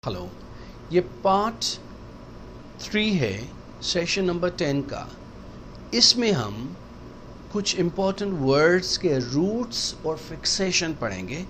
Hello, ये part 3 है session number 10 का। इसमें हम कुछ इम्पोर्टेंट वर्ड्स के रूट्स और फिक्सेशन पढ़ेंगे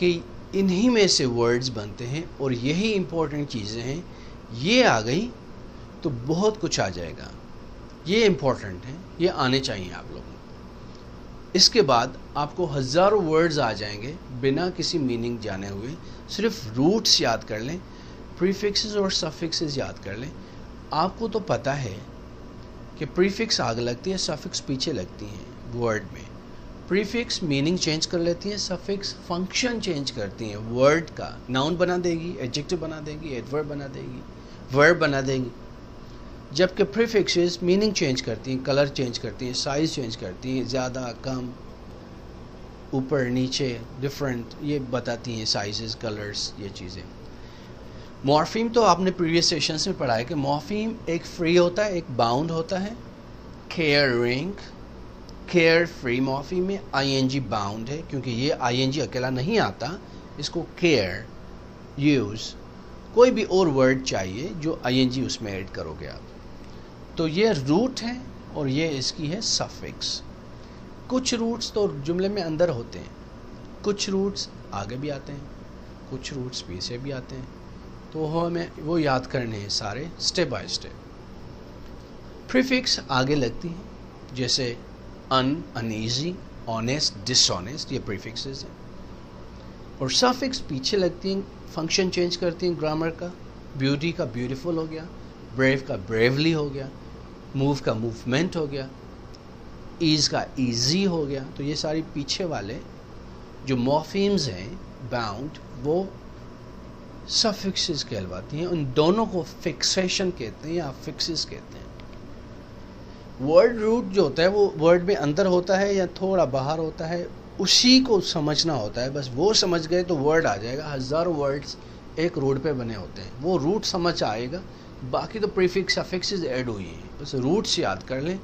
कि इन्हीं में से वर्ड्स बनते हैं और यही इम्पोर्टेंट चीज़ें हैं। ये आ गई तो बहुत कुछ आ जाएगा। ये इम्पोर्टेंट है, ये आने चाहिए आप लोगों को। इसके बाद आपको हज़ारों वर्ड्स आ जाएंगे बिना किसी मीनिंग जाने हुए। सिर्फ रूट्स याद कर लें, प्रीफिक्सेस और सफिक्सेस याद कर लें। आपको तो पता है कि प्रीफिक्स आगे लगती है, सफिक्स पीछे लगती हैं वर्ड में। प्रीफिक्स मीनिंग चेंज कर लेती है, सफिक्स फंक्शन चेंज करती हैं वर्ड का। नाउन बना देगी, एडजेक्टिव बना देगी, एडवर्ब बना देगी, वर्ब बना देगी। जबकि प्रीफिक्सेस मीनिंग चेंज करती हैं, कलर चेंज करती हैं, साइज चेंज करती हैं, ज़्यादा कम, ऊपर नीचे, डिफरेंट, ये बताती हैं साइजेस, कलर्स, ये चीज़ें। मॉर्फीम तो आपने प्रीवियस सेशंस में पढ़ा है कि मॉर्फीम एक फ्री होता है, एक बाउंड होता है। केयरिंग, केयर फ्री मॉर्फीम में आईएनजी बाउंड है, क्योंकि ये आईएनजी अकेला नहीं आता, इसको केयर, यूज़, कोई भी और वर्ड चाहिए जो आईएनजी उसमें ऐड करोगे आप। तो ये रूट है और ये इसकी है सफिक्स। कुछ रूट्स तो जुमले में अंदर होते हैं, कुछ रूट्स आगे भी आते हैं, कुछ रूट्स पीछे भी आते हैं। तो हमें वो याद करने हैं सारे स्टेप बाय स्टेप। प्रीफिक्स आगे लगती हैं, जैसे अनईजी, ऑनेस्ट, डिसऑनेस्ट, ये प्रीफिक्सेस हैं। और सफिक्स पीछे लगती हैं, फंक्शन चेंज करती हैं ग्रामर का। ब्यूटी का ब्यूटीफुल हो गया, ब्रेव का ब्रेवली हो गया, मूव का मूवमेंट हो गया, ईज का ईजी हो गया। तो ये सारी पीछे वाले जो मॉर्फीम्स हैं बाउंड, वो सफिक्सेस कहलवाती हैं। उन दोनों को फिक्सेशन कहते हैं या फिक्सेस कहते हैं। वर्ड रूट जो होता है वो वर्ड में अंदर होता है या थोड़ा बाहर होता है, उसी को समझना होता है। बस वो समझ गए तो वर्ड आ जाएगा। हज़ारों वर्ड्स एक रूट पे बने होते हैं, वो रूट समझ आएगा। बाकी तो प्रीफिक्स सफिक्सेस ऐड हुई हैं, बस रूट्स याद कर लें।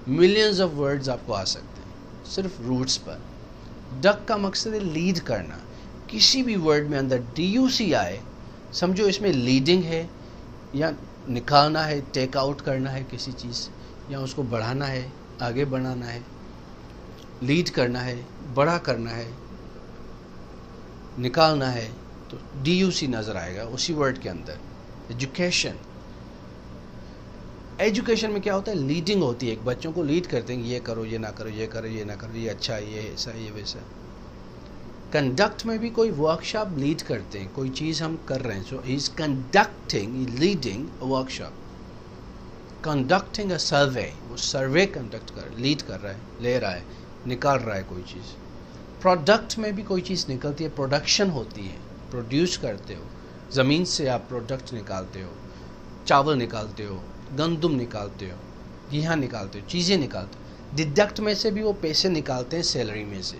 मिलियंस ऑफ वर्ड्स आपको आ सकते हैं सिर्फ रूट्स पर। डक का मकसद है लीड करना। किसी भी वर्ड में अंदर DUC आए, समझो इसमें लीडिंग है, या निकालना है, टेक आउट करना है किसी चीज़, या उसको बढ़ाना है, आगे बढ़ाना है, लीड करना है, बड़ा करना है, निकालना है, तो DUC नज़र आएगा उसी वर्ड के अंदर। एजुकेशन, एजुकेशन में क्या होता है, लीडिंग होती है। एक बच्चों को लीड करते हैं, ये करो, ये ना करो, ये करो, ये ना करो, ये अच्छा है, ये ऐसा, ये वैसा। कंडक्ट में भी कोई वर्कशॉप लीड करते हैं, कोई चीज़ हम कर रहे हैं, so he is conducting, leading a workshop, conducting a survey. वो सर्वे कंडक्ट कर, लीड कर रहा है, ले रहा है, निकाल रहा है कोई चीज़। प्रोडक्ट में भी कोई चीज़ निकलती है, प्रोडक्शन होती है, प्रोड्यूस करते हो, ज़मीन से आप प्रोडक्ट निकालते हो, चावल निकालते हो, गंदम निकालते हो, गेहूं निकालते हो, चीज़ें निकालते हो। डिडक्ट में से भी वो पैसे निकालते हैं सैलरी में से।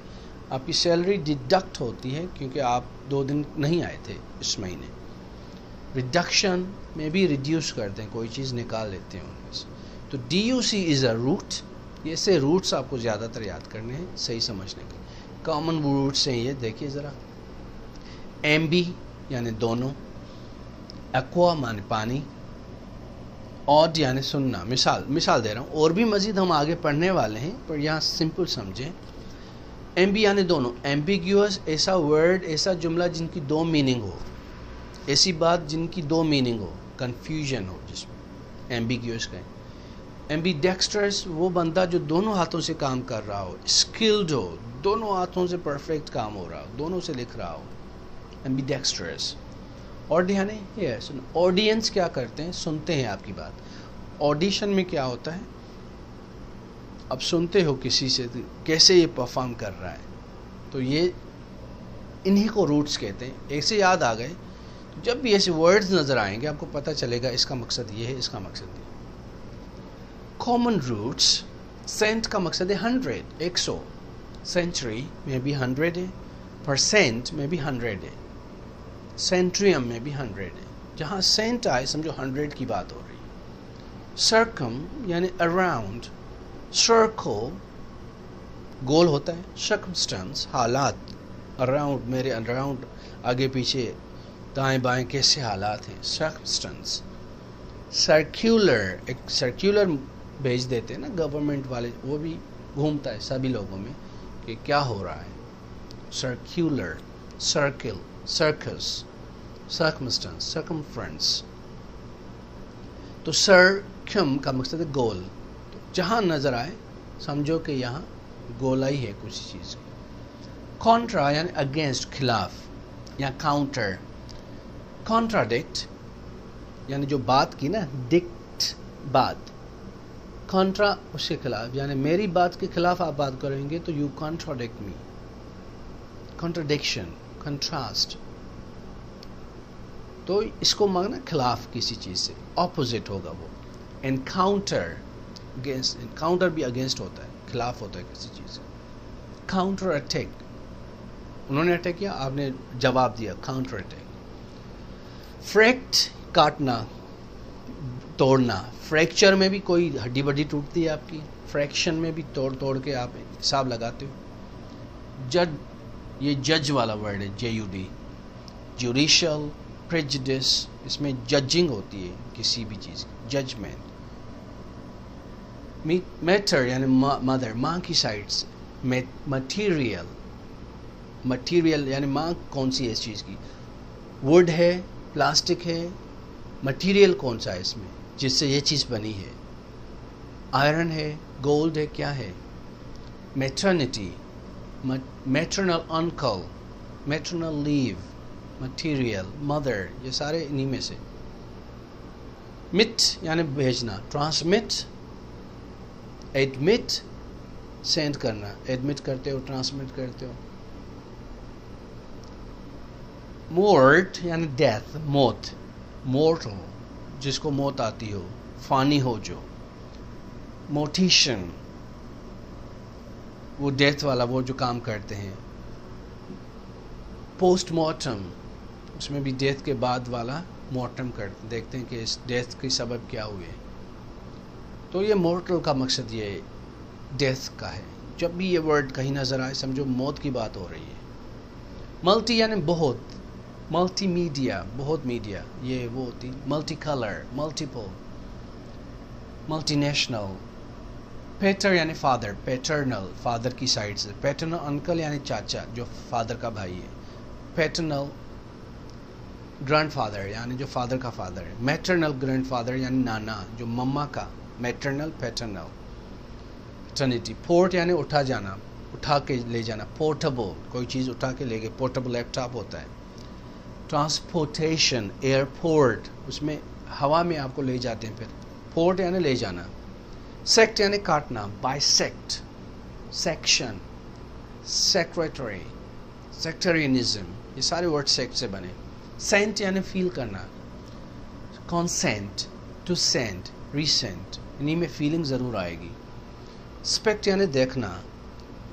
आपकी सैलरी डिडक्ट होती है क्योंकि आप 2 दिन नहीं आए थे इस महीने। रिडक्शन में भी रिड्यूस करते हैं, कोई चीज़ निकाल लेते हैं उनमें से। तो DUC इज़ अ रूट। ऐसे रूट्स आपको ज़्यादातर याद करने हैं सही समझने के। कॉमन रूट्स हैं ये, देखिए ज़रा। MB यानी दोनों, एक्वा माने पानी, ऑड यानी सुनना। मिसाल दे रहा हूँ, और भी मज़ीद हम आगे पढ़ने वाले हैं, पर यहाँ सिंपल समझें। MB यानी दोनों, एम्बिग्यूअस, ऐसा वर्ड, ऐसा जुमला जिनकी 2 मीनिंग हो, ऐसी बात जिनकी 2 मीनिंग हो, कन्फ्यूजन हो जिसमें, एम्बिग्यूअस कहें। एम्बीडेक्स्ट्रस, वो बंदा जो दोनों हाथों से काम कर रहा हो, स्किल्ड हो, दोनों हाथों से परफेक्ट काम हो रहा हो, दोनों से लिख रहा हो, एम्बीडेक्स्ट्रस। ऑडियंस क्या करते हैं, सुनते हैं आपकी बात। ऑडिशन में क्या होता है, अब सुनते हो किसी से कैसे ये परफॉर्म कर रहा है, तो ये इन्हीं को रूट्स कहते हैं। ऐसे याद आ गए, जब भी ऐसे वर्ड्स नज़र आएंगे आपको पता चलेगा इसका मकसद ये है, इसका मकसद ये। कॉमन रूट्स, सेंट का मकसद है 100, 100। सेंचुरी में भी 100 है, परसेंट में भी 100 है, सेंट्रियम में भी 100 है। जहाँ सेंट आए समझो 100 की बात हो रही है। सर्कम यानी अराउंड, सर्कल गोल होता है, सर्कमस्टेंस हालात, अराउंड मेरे अराउंड, आगे पीछे दाएं बाएं कैसे हालात हैं, सर्कमस्टेंस। सर्क्यूलर, एक सर्क्यूलर भेज देते हैं ना गवर्नमेंट वाले, वो भी घूमता है सभी लोगों में कि क्या हो रहा है। Circular, circle, circus, circumstance, circumference. तो सर्कम का मकसद है गोल, तो जहाँ नज़र आए समझो कि यहाँ गोलाई है कुछ चीज़ की। कॉन्ट्रा यानी अगेंस्ट, खिलाफ या काउंटर। कॉन्ट्राडिक्ट यानी जो बात की ना, डिक्ट बात, कॉन्ट्रा उसके खिलाफ, यानी मेरी बात के खिलाफ आप बात करेंगे तो you contradict me. Contradiction, contrast, तो इसको मांगना खिलाफ किसी चीज़ से, ऑपोजिट होगा वो। एनकाउंटर, अगेंस्ट, एनकाउंटर भी अगेंस्ट होता है, खिलाफ होता है किसी चीज़ से। काउंटर अटैक, उन्होंने अटैक किया, आपने जवाब दिया, काउंटर अटैक। फ्रैक्ट, काटना, तोड़ना। फ्रैक्चर में भी कोई हड्डी बड्डी टूटती है आपकी, फ्रैक्शन में भी तोड़ तोड़ के आप हिसाब लगाते हो। जज, ये जज वाला वर्ड है, JUD, जुडिशियल, प्रेजुडिस, इसमें जजिंग होती है किसी भी चीज़ की, जजमेंट। मैटर यानी मदर, माँ की साइड से। मटीरियल, मटीरियल यानी माँ कौन सी है इस चीज़ की, वुड है, प्लास्टिक है, मटीरियल कौन सा है इसमें जिससे ये चीज़ बनी है। आयरन है, गोल्ड है, क्या है। Maternity, maternal uncle, maternal leave, material, mother, ये सारे इन्हीं में से। मिट यानी भेजना, ट्रांसमिट, एडमिट, सेंड करना, एडमिट करते हो, ट्रांसमिट करते हो। मोर्ट यानी डेथ, मौत, मोर्टल जिसको मौत आती हो, फानी हो जो। मोटिशन, वो डेथ वाला, वो जो काम करते हैं। पोस्टमार्टम, उसमें भी डेथ के बाद वाला मॉर्टम करते, देखते हैं कि इस डेथ के सबब क्या हुए। तो ये मोर्टल का मकसद ये डेथ का है। जब भी ये वर्ड कहीं नज़र आए समझो मौत की बात हो रही है। मल्टी यानी बहुत, मल्टीमीडिया, बहुत मीडिया, ये वो होती। Multi colour, multiple, multinational. Pater यानी फादर, पैटर्नल, फादर की साइड से। पैटर्नल अंकल यानी चाचा जो फादर का भाई है। पैटर्नल ग्रैंडफादर यानी जो फादर का फादर है। मैटरनल ग्रैंडफादर यानी नाना जो मम्मा का। Maternal, paternal. पैटर्निटी। पोर्ट यानी उठा जाना, उठा के ले जाना। पोर्टेबल, कोई चीज़ उठा के ले गए, पोर्टेबल लैपटॉप होता है। ट्रांसपोर्टेशन, एयरपोर्ट, उसमें हवा में आपको ले जाते हैं फिर। पोर्ट यानी ले जाना। सेक्ट यानी काटना, बाइसेक्ट, सेक्शन, सेक्रेटरी, सेक्टेरियनिज्म, ये सारे वर्ड सेक्ट से बने। सेंट यानी फील करना। कॉन्सेंट, टू सेंड, रिसेंट, इन्हीं में फीलिंग ज़रूर आएगी। स्पेक्ट यानी देखना।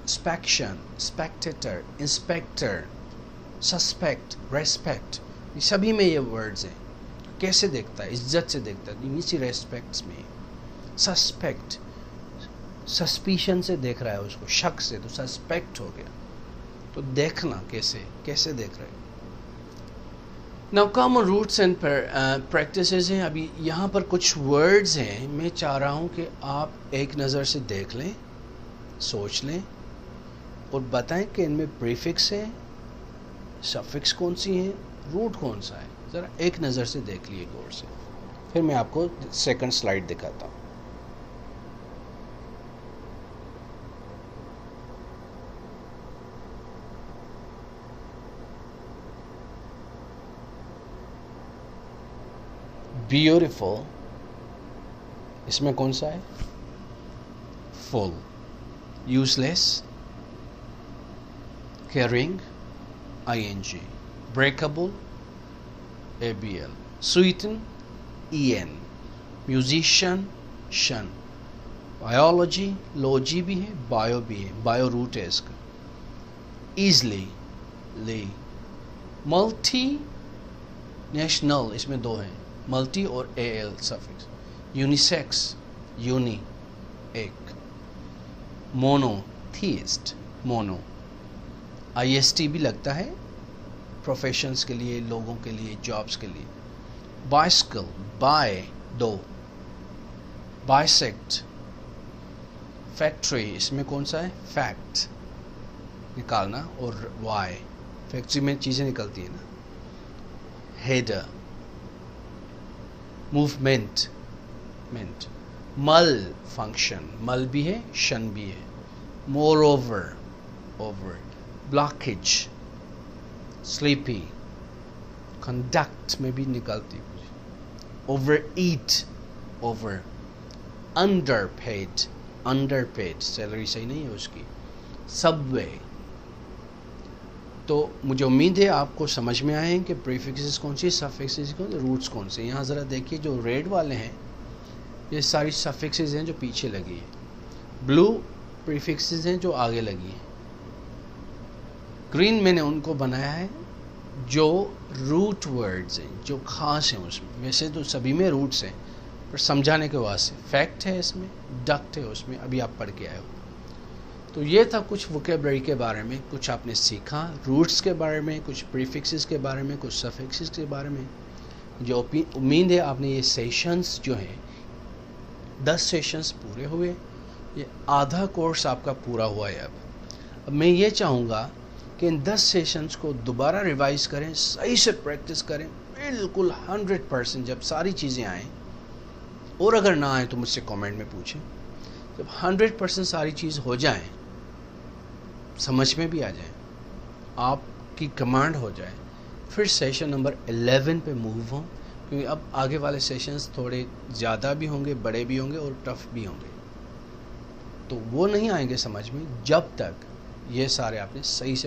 स्पेक्शन, स्पेक्टेटर, इंस्पेक्टर, सस्पेक्ट, रेस्पेक्ट, ये सभी में ये वर्ड्स हैं। कैसे देखता है, इज्जत से देखता है, इन्हीं सी रेस्पेक्ट्स में। सस्पेक्ट, सस्पिशन से देख रहा है उसको, शक से, तो सस्पेक्ट हो गया। तो देखना, कैसे कैसे देख रहे हैं। Now common roots and practices हैं। अभी यहाँ पर कुछ वर्ड्स हैं, मैं चाह रहा हूँ कि आप एक नज़र से देख लें, सोच लें और बताएं कि इनमें प्रीफिक्स है, सफिक्स कौन सी है, रूट कौन सा है। ज़रा एक नज़र से देख लिए गौर से, फिर मैं आपको सेकंड स्लाइड दिखाता हूँ। ब्यूटीफुल, इसमें कौन सा है, full. Useless, caring, ing. breakable, abl. sweeten, en. musician, शन. biology, logy भी है, bio भी है, bio रूट है इसका. easily, ले. multi नेशनल, इसमें दो हैं, मल्टी और al सफिक्स. यूनिसेक्स, यूनि, एक. Mono, theist, mono. ist भी लगता है, प्रोफेशंस के लिए, लोगों के लिए, जॉब्स के लिए। बाइसिकल, बाय, दो। बाइसेक्ट, फैक्ट्री, इसमें कौन सा है, फैक्ट निकालना, और वाई, फैक्ट्री में चीज़ें निकलती है ना। हेडर, मूवमेंट, मल, फंक्शन, मल भी है, शन भी है। More over, over. Blockage, sleepy, conduct में भी निकलती कुछ। ओवर ईट, ओवर। अंडरपेड, सैलरी सही नहीं है उसकी। सबवे। तो मुझे उम्मीद है आपको समझ में आए हैं कि प्रीफिक्सेस कौन सी, सफिक्सेस कौन से, रूट्स कौन से। यहाँ ज़रा देखिए, जो रेड वाले हैं ये सारी सफिक्सेस हैं जो पीछे लगी है। ब्लू प्रीफिक्सेस हैं जो आगे लगी हैं। ग्रीन मैंने उनको बनाया है जो रूट वर्ड्स हैं, जो खास हैं उसमें। वैसे तो सभी में रूट्स हैं, पर समझाने के वास्ते। फैक्ट है इसमें, डक्ट है उसमें, अभी आप पढ़ के आए हो। तो ये था कुछ वोकैबुलरी के बारे में, कुछ आपने सीखा रूट्स के बारे में, कुछ प्रीफिक्सेस के बारे में, कुछ सफिक्सेस के बारे में। जो उम्मीद है आपने ये सेशंस जो हैं 10 सेशंस पूरे हुए। ये आधा कोर्स आपका पूरा हुआ है। अब मैं ये चाहूँगा कि इन 10 सेशंस को दोबारा रिवाइज करें, सही से प्रैक्टिस करें, बिल्कुल 100%। जब सारी चीज़ें आएँ, और अगर ना आए तो मुझसे कमेंट में पूछें। जब 100% सारी चीज़ हो जाए, समझ में भी आ जाए, आपकी कमांड हो जाए, फिर सेशन नंबर 11 पे मूव हों, क्योंकि अब आगे वाले सेशंस थोड़े ज़्यादा भी होंगे, बड़े भी होंगे और टफ भी होंगे। तो वो नहीं आएंगे समझ में जब तक ये सारे आपने सही से